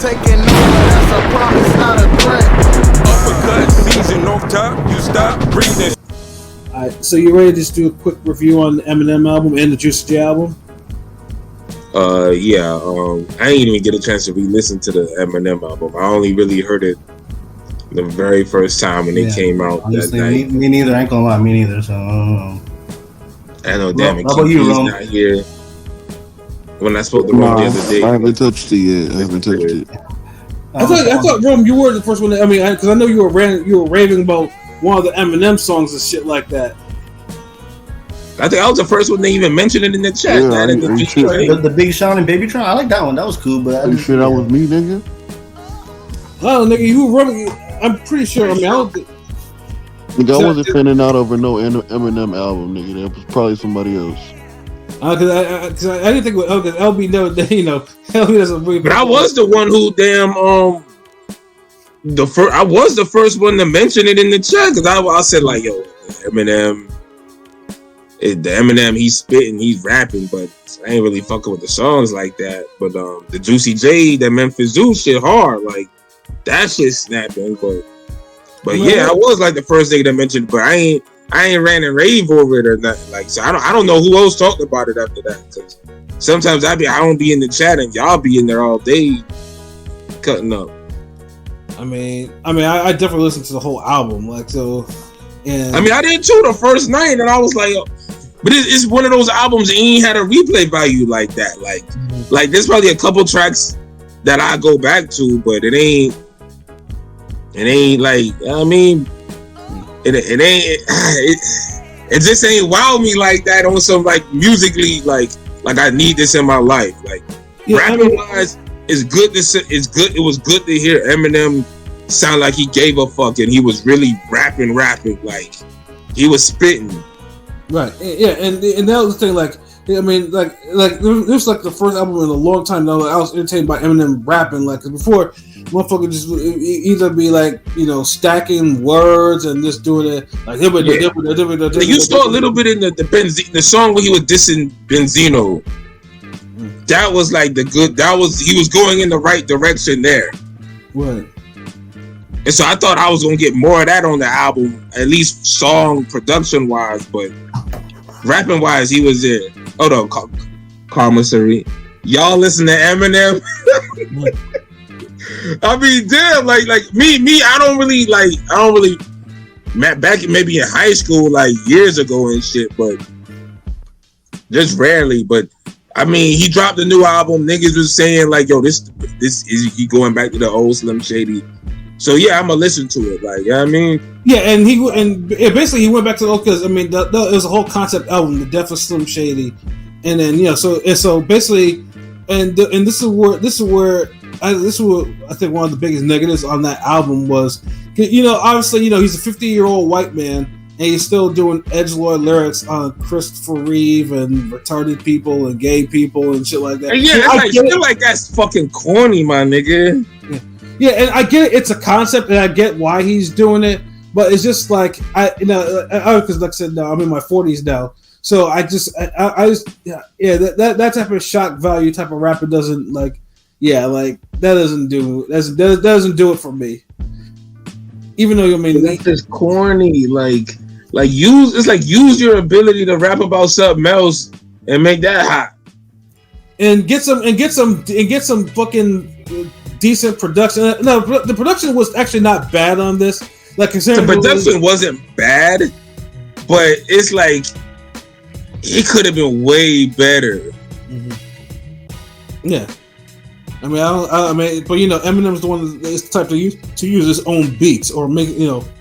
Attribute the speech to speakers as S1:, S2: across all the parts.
S1: taking over, that's a promise, not a threat.
S2: Uppercut season off top, you stop breathing.
S3: Alright, so you ready to just do a quick review on the Eminem album and the Juicy J album?
S4: Yeah. I didn't even get a chance to re-listen to the Eminem album. I only really heard it the very first time when it came out.
S5: Honestly,
S4: that night.
S5: Me neither. I ain't gonna lie, me neither. So
S4: I know, damn it.
S5: How about you,
S4: He's
S5: Ron?
S4: not here. When I spoke to Ron the other day,
S6: I haven't touched it yet.
S3: I thought, Rome, you were the first one. Because I know you were raving about one of the Eminem songs and shit like that.
S4: I think I was the first one they even mentioned it in the chat.
S6: Yeah,
S5: the Big Sean and Baby Tron. I like that one. That was cool. But
S6: you sure that was me, nigga?
S3: Oh, nigga, you were running. I'm pretty sure. I don't think.
S6: Nigga, I wasn't fanning out over no Eminem album, nigga. That was probably somebody else.
S3: Because I didn't think LB never, LB doesn't really.
S4: But I was the one who I was the first one to mention it in the chat because I said like, yo, Eminem. The Eminem, he's spitting, he's rapping, but I ain't really fucking with the songs like that. But the Juicy J, that Memphis Zoo shit hard, like that shit snapping. But yeah, I was like the first nigga that mentioned, but I ain't ran and rave over it or nothing. Like, so I don't know who else talked about it after that. Cause sometimes I don't be in the chat and y'all be in there all day cutting up.
S3: I definitely listened to the whole album, like so. And
S4: I did too the first night, and I was like, but it's one of those albums that ain't had a replay value like that. Like there's probably a couple tracks that I go back to, but it ain't like it just ain't wow me like that on some like musically like I need this in my life. Like rapping wise, it's good. It was good to hear Eminem sound like he gave a fuck and he was really rapping like he was spitting.
S3: Right. Yeah, and that was the thing. Like this was like the first album in a long time now that I was entertained by Eminem rapping. Like, cause before, motherfucker just either be like, stacking words and just doing it like.
S4: You saw a little bit in the song where he was dissing Benzino. That was like he was going in the right direction there.
S3: Right.
S4: And so I thought I was gonna get more of that on the album, at least song production wise, but rapping wise, he was there. Hold on, Commissary. Y'all listen to Eminem? Damn, like me, I don't really back maybe in high school, like years ago and shit, but just rarely. But he dropped a new album. Niggas was saying like, yo, this is he going back to the old Slim Shady. So yeah, I'm gonna listen to it. Like, you know what I mean?
S3: Yeah, and basically he went back to because it was a whole concept album, The Death of Slim Shady, and then so basically, and this is where I think one of the biggest negatives on that album was, obviously he's a 50-year-old white man and he's still doing edgelord lyrics on Christopher Reeve and retarded people and gay people and shit like that.
S4: And yeah, I feel like that's fucking corny, my nigga.
S3: Yeah, and I get it. It's a concept, and I get why he's doing it. But it's just like because like I said, I'm in my 40s now, so that type of shock value type of rapper doesn't that doesn't do it for me. Even though
S4: that's just corny. Like use your ability to rap about something else and make that hot,
S3: and get some fucking decent production. No, the production was actually not bad on this. Like, considering
S4: the production wasn't bad, but it's like it could have been way better.
S3: Mm-hmm. Yeah, but Eminem's the one that's the type to use his own beats or make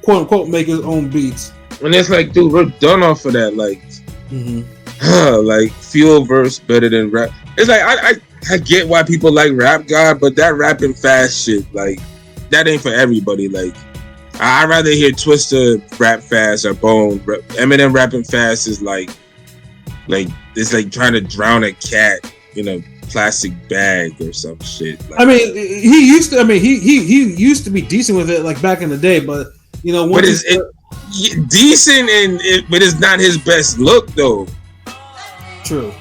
S3: quote unquote make his own beats.
S4: And it's like, dude, we're done off of that. Like, like feel verse better than rap. It's like I get why people like Rap God, but that rapping fast shit, like, that ain't for everybody. Like, I'd rather hear Twista rap fast or Bone. Eminem rapping fast is like it's like trying to drown a cat in a plastic bag or some shit. Like,
S3: he used to. He used to be decent with it, like back in the day. But
S4: but it's decent but it's not his best look though.
S3: True.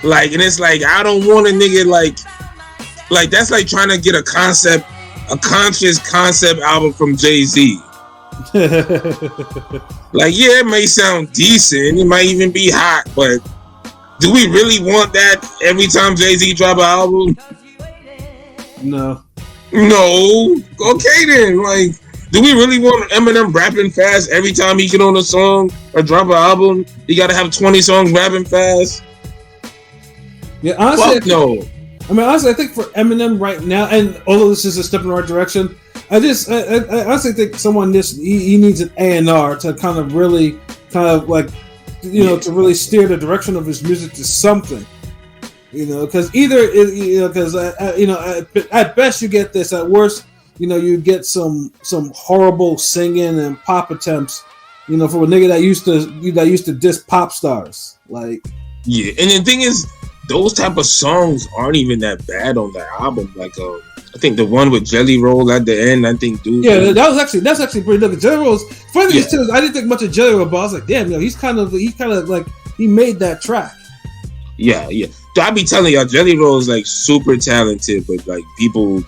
S4: Like, and it's like, I don't want a nigga like Like that's like trying to get a conscious concept album from Jay-Z. Like, yeah, it may sound decent, it might even be hot, but do we really want that every time Jay-Z drop an album?
S3: No.
S4: No. Okay then. Like, do we really want Eminem rapping fast every time he get on a song or drop an album? He gotta have 20 songs rapping fast?
S3: Yeah, honestly,
S4: Fuck no.
S3: I mean, honestly, I think for Eminem right now, and although this is a step in the right direction, I honestly think someone he needs an A&R to kind of really, like, you know, to really steer the direction of his music to something, you know, because at best you get this, at worst, you know, you get some horrible singing and pop attempts, you know, from a nigga that used to diss pop stars, like.
S4: Yeah, and the thing is, those type of songs aren't even that bad on that album. Like, I think the one with Jelly Roll at the end, I think, dude.
S3: Yeah, that's actually pretty good. Jelly Roll's funny thing too. I didn't think much of Jelly Roll, but I was like, damn, yo, he's kind of like he made that track.
S4: Yeah. So I be telling y'all, Jelly Roll is like super talented, but like people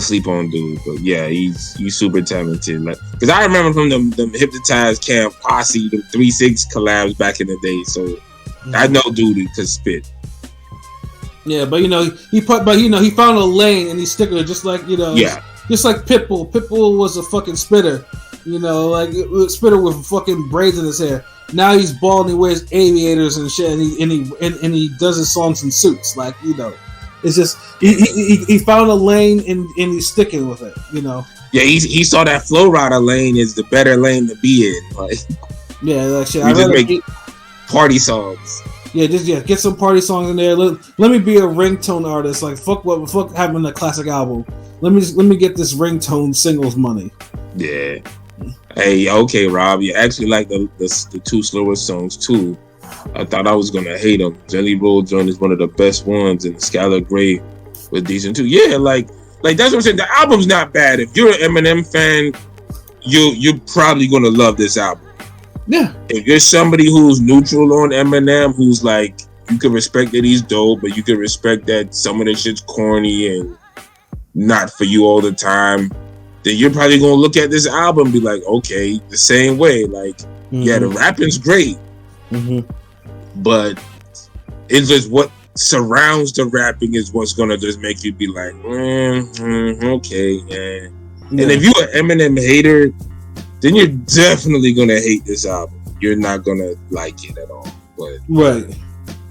S4: sleep on dude. But yeah, he's super talented. Like, because I remember from the Hypnotized Camp Posse, the 3-6 collabs back in the day. So I know dude could spit.
S3: Yeah, but you know he found a lane and he stick with it, just like, you know, just like Pitbull. Pitbull was a fucking spitter, you know, like a spitter with fucking braids in his hair. Now he's bald and he wears aviators and shit, and he does his songs in suits, like, you know. It's just he found a lane and he's sticking with it, you know. Yeah, he saw that Flow Rider lane is the better lane to be in, like. Yeah, like shit. I just make party songs. Yeah, get some party songs in there. Let me be a ringtone artist. Like fuck having a classic album. Let me get this ringtone singles money. Yeah. Hey, okay, Rob. You actually like the two slower songs too. I thought I was gonna hate them. Jelly Roll Joint is one of the best ones, and Skylar Grey was decent too. Yeah, like that's what I'm saying. The album's not bad. If you're an Eminem fan, you're probably gonna love this album. Yeah. If you're somebody who's neutral on Eminem, who's like, you can respect that he's dope, but you can respect that some of the shit's corny and not for you all the time, then you're probably gonna look at this album and be like, okay, the same way. Like, yeah, the rapping's great, but it's just what surrounds the rapping is what's gonna just make you be like, okay, yeah. And if you're an Eminem hater, then you're definitely gonna hate this album. You're not gonna like it at all. But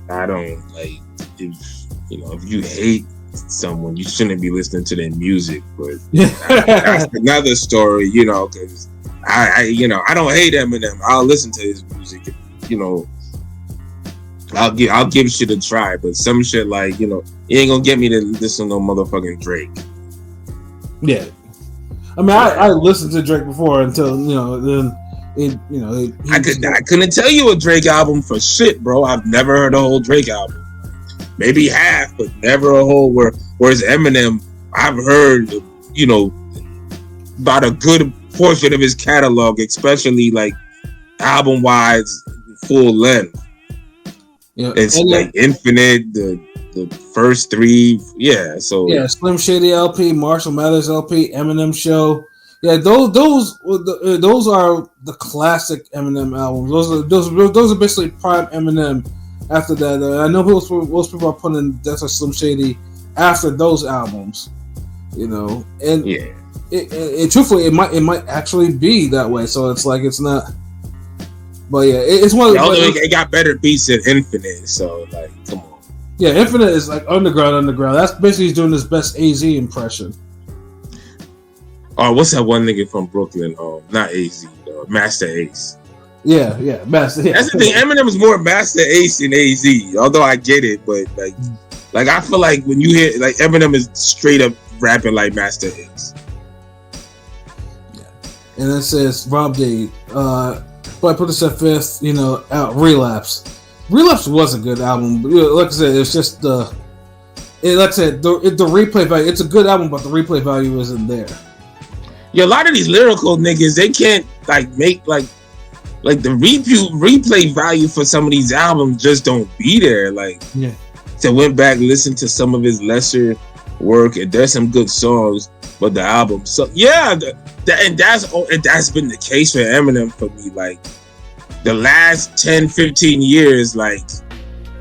S3: I don't like, if you hate someone, you shouldn't be listening to their music. But that's another story, because I don't hate Eminem. I'll listen to his music. I'll give shit a try. But some shit like, you ain't gonna get me to listen to no motherfucking Drake. Yeah. I mean, I listened to Drake before until, I couldn't tell you a Drake album for shit, bro. I've never heard a whole Drake album. Maybe half, but never a whole. Whereas Eminem, I've heard, about a good portion of his catalog, especially like album-wise, full length. Yeah, it's like Infinite, the first three, So Slim Shady LP, Marshall Mathers LP, Eminem Show, those are the classic Eminem albums. Those are basically prime Eminem. After that, I know most people are putting Death of Slim Shady after those albums, and it truthfully it might actually be that way. So it's like it's not. But yeah, it's one. Although it got better beats than Infinite, so like, come on. Yeah, Infinite is like underground. That's basically he's doing his best AZ impression. Oh, what's that one nigga from Brooklyn? Not AZ, Master Ace. Yeah, Master. Yeah. That's the thing. Eminem is more Master Ace than AZ. Although I get it, but like I feel like when you hear like Eminem is straight up rapping like Master Ace. Yeah, and it says Rob D. But I put this at fifth, out Relapse. Relapse was a good album. But, like I said, it's just the replay value. It's a good album, but the replay value isn't there. Yeah, a lot of these lyrical niggas, they can't make the replay value for some of these albums just don't be there. Like,
S4: So I went back, listened to some of his lesser work, and there's some good songs, but the album, so yeah, that's been the case for Eminem for me. Like the last 10-15 years, like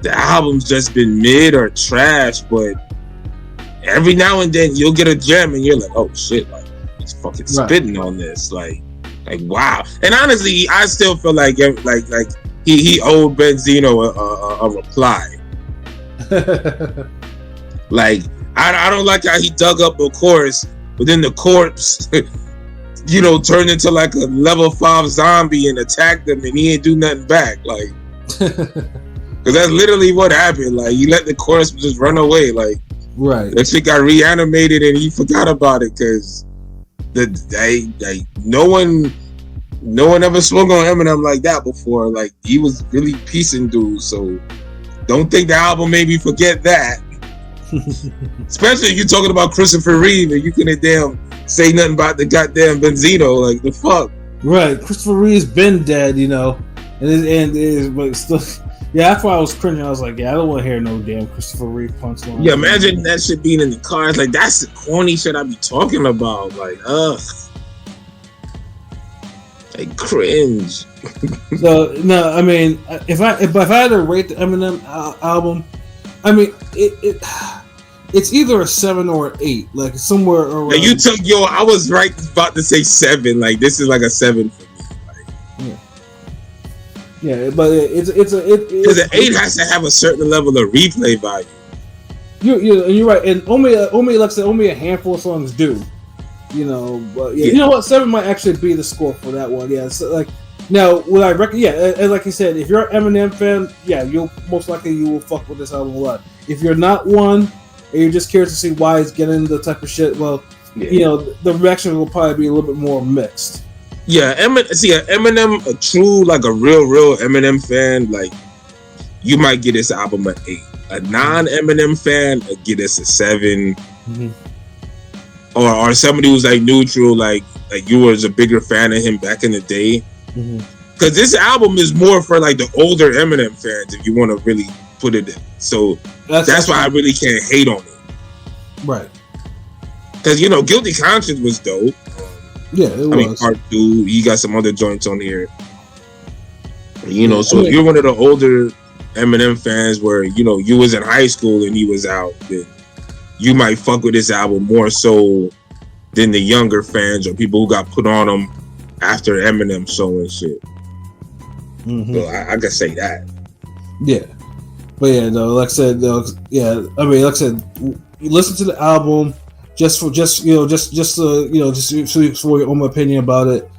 S4: the album's just been mid or trash, but every now and then you'll get a gem and you're like, oh shit, like he's fucking spitting on this, like wow. And honestly, I still feel like he owed Benzino a reply. Like I don't like how he dug up a corpse, but then the corpse turned into like a level 5 zombie and attacked him, and he ain't do nothing back, like because that's literally what happened. Like he let the corpse just run away, like that shit got reanimated and he forgot about it because no one ever swung on Eminem like that before. Like he was really piecing dudes, so don't think the album made me forget that. Especially if you're talking about Christopher Reeve and you couldn't damn say nothing about the goddamn Benzino, like the fuck.
S3: Right, Christopher Reeve's been dead, but still. Yeah, that's why I was cringing. I was like, yeah, I don't want to hear no damn Christopher Reeve punchline.
S4: Yeah, imagine that shit being in the cars. Like, that's the corny shit I be talking about. Like, ugh. Like, cringe.
S3: So, no, I mean, if I had to rate the Eminem album, I mean, it's either a 7 or an 8. Like, somewhere around.
S4: Yeah, I was right about to say 7. Like, this is like a 7 for me.
S3: Yeah, but it's
S4: because an 8 has to have a certain level of replay value.
S3: You're right, and only like I said, only a handful of songs do. You know what? 7 might actually be the score for that one. Yeah, so like now, would I reckon? Yeah, and like you said, if you're an Eminem fan, yeah, you will fuck with this album a lot. If you're not one, and you're just curious to see why it's getting the type of shit, well, the reaction will probably be a little bit more mixed.
S4: Yeah, Eminem, a true, like a real Eminem fan, like you might get this album an 8. A non-Eminem fan would get this a 7.
S3: Mm-hmm.
S4: Or somebody who's like neutral, like you was a bigger fan of him back in the day. Because this album is more for like the older Eminem fans, if you want to really put it in. So that's why I really can't hate on it.
S3: Right.
S4: Because Guilty Conscience was dope.
S3: Yeah, it was.
S4: I mean, Part 2, he got some other joints on here. So if you're one of the older Eminem fans where, you was in high school and he was out, then you might fuck with this album more so than the younger fans or people who got put on him after Eminem show and shit.
S3: Mm-hmm.
S4: So I can say that. Yeah.
S3: But yeah, no, like I said, I mean, like I said, you listen to the album, just for your own opinion about it.